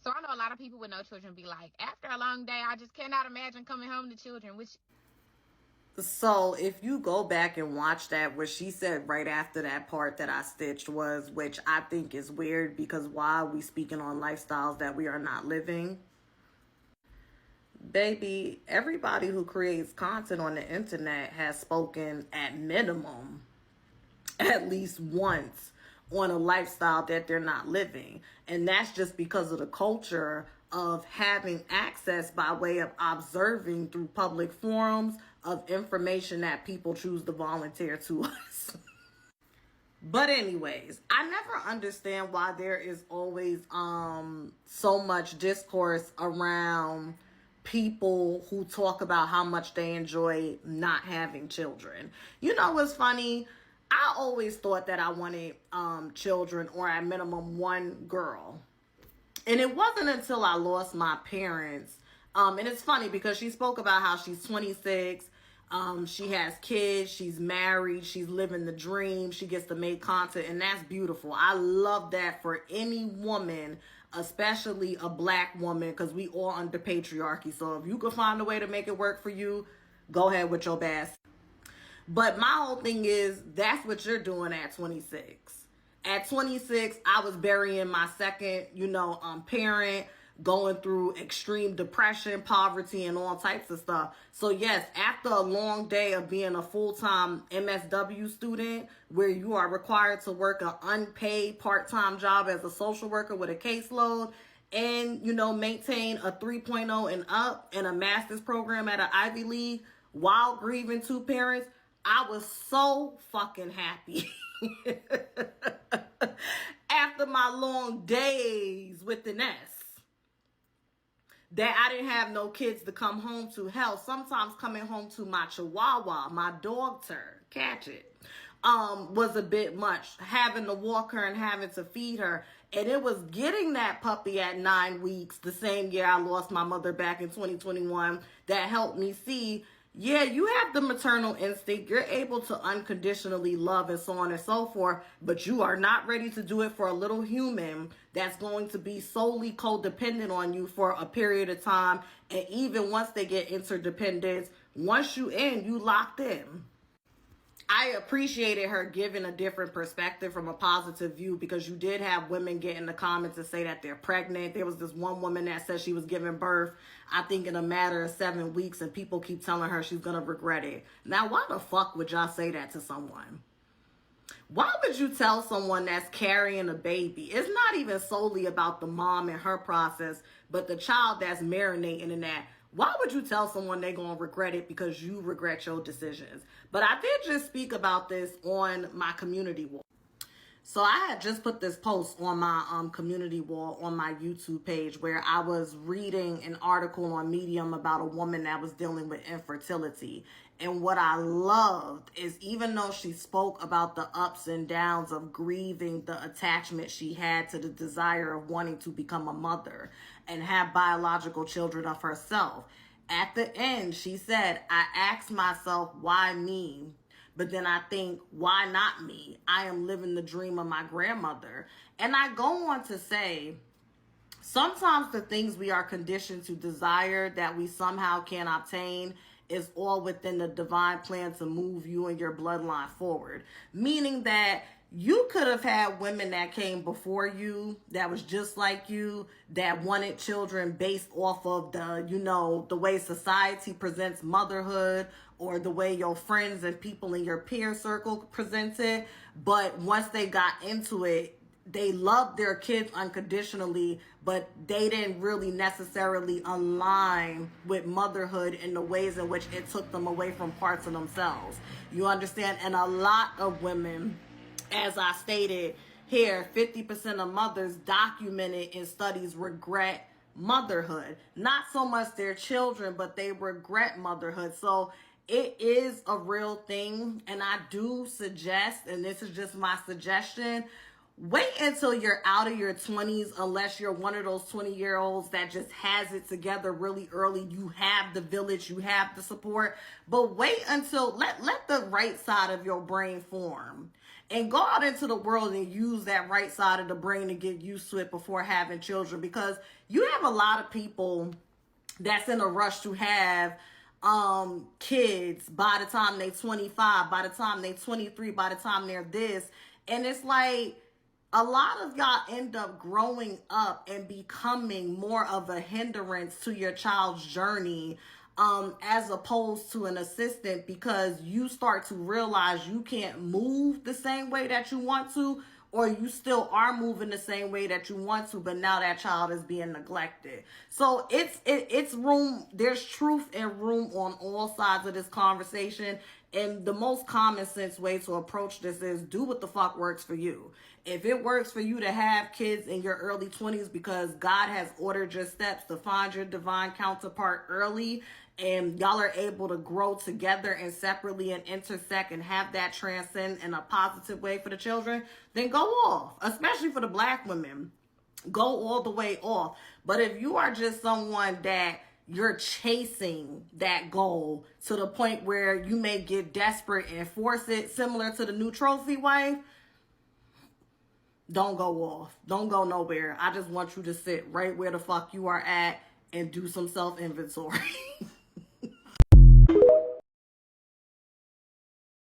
So I know a lot of people with no children be like, after a long day, I just cannot imagine coming home to children, which So if you go back and watch that, what she said right after that part that I stitched was, which I think is weird, because why are we speaking on lifestyles that we are not living? Baby, everybody who creates content on the internet has spoken at minimum at least once on a lifestyle that they're not living. And that's just because of the culture of having access by way of observing through public forums of information that people choose to volunteer to us. But anyways, I never understand why there is always so much discourse around people who talk about how much they enjoy not having children. You know what's funny? I always thought that I wanted children, or at minimum one girl. And it wasn't until I lost my parents. And it's funny because she spoke about how she's 26. She has kids. She's married. She's living the dream. She gets to make content. And that's beautiful. I love that for any woman, especially a black woman, because we all under patriarchy. So if you can find a way to make it work for you, go ahead with your best. But my whole thing is, that's what you're doing at 26. At 26, I was burying my second, parent, going through extreme depression, poverty, and all types of stuff. So yes, after a long day of being a full-time MSW student, where you are required to work an unpaid part-time job as a social worker with a caseload, and, maintain a 3.0 and up and a master's program at an Ivy League while grieving two parents, I was so fucking happy. After my long days with the nest, that I didn't have no kids to come home to. Hell, sometimes coming home to my chihuahua, my dog turd, catch it, was a bit much. Having to walk her and having to feed her. And it was getting that puppy at 9 weeks, the same year I lost my mother back in 2021, that helped me see, yeah, you have the maternal instinct. You're able to unconditionally love and so on and so forth, but you are not ready to do it for a little human that's going to be solely codependent on you for a period of time. And even once they get interdependence, once you locked in. I appreciated her giving a different perspective from a positive view, because you did have women get in the comments and say that they're pregnant. There was this one woman that said she was giving birth, I think, in a matter of 7 weeks, and people keep telling her she's going to regret it. Now, why the fuck would y'all say that to someone? Why would you tell someone that's carrying a baby? It's not even solely about the mom and her process, but the child that's marinating in that. Why would you tell someone they're going to regret it because you regret your decisions? But I did just speak about this on my community wall. So I had just put this post on my community wall on my YouTube page, where I was reading an article on Medium about a woman that was dealing with infertility. And what I loved is, even though she spoke about the ups and downs of grieving the attachment she had to the desire of wanting to become a mother and have biological children of herself, at the end she said, I asked myself, why me? But then I think, why not me? I am living the dream of my grandmother. And I go on to say, sometimes the things we are conditioned to desire that we somehow can't obtain is all within the divine plan to move you and your bloodline forward. Meaning that you could have had women that came before you that was just like you, that wanted children based off of the way society presents motherhood, or the way your friends and people in your peer circle present it. But once they got into it, they loved their kids unconditionally, but they didn't really necessarily align with motherhood in the ways in which it took them away from parts of themselves. You understand? And a lot of women, as I stated here, 50% of mothers documented in studies regret motherhood. Not so much their children, but they regret motherhood. So it is a real thing. And I do suggest, and this is just my suggestion, wait until you're out of your 20s, unless you're one of those 20-year-olds that just has it together really early. You have the village, you have the support, but wait until let the right side of your brain form. and go out into the world and use that right side of the brain to get used to it before having children, because you have a lot of people that's in a rush to have kids by the time they 25, by the time they 23, by the time they're this. And it's like a lot of y'all end up growing up and becoming more of a hindrance to your child's journey, as opposed to an assistant, because you start to realize you can't move the same way that you want to, or you still are moving the same way that you want to, but now that child is being neglected. So it's room, there's truth and room on all sides of this conversation. And the most common sense way to approach this is do what the fuck works for you. If it works for you to have kids in your early 20s because God has ordered your steps to find your divine counterpart early, and y'all are able to grow together and separately and intersect and have that transcend in a positive way for the children, then go off. Especially for the black women, go all the way off. But if you are just someone that you're chasing that goal to the point where you may get desperate and force it, similar to the new trophy wife, don't go off. Don't go nowhere. I just want you to sit right where the fuck you are at and do some self-inventory.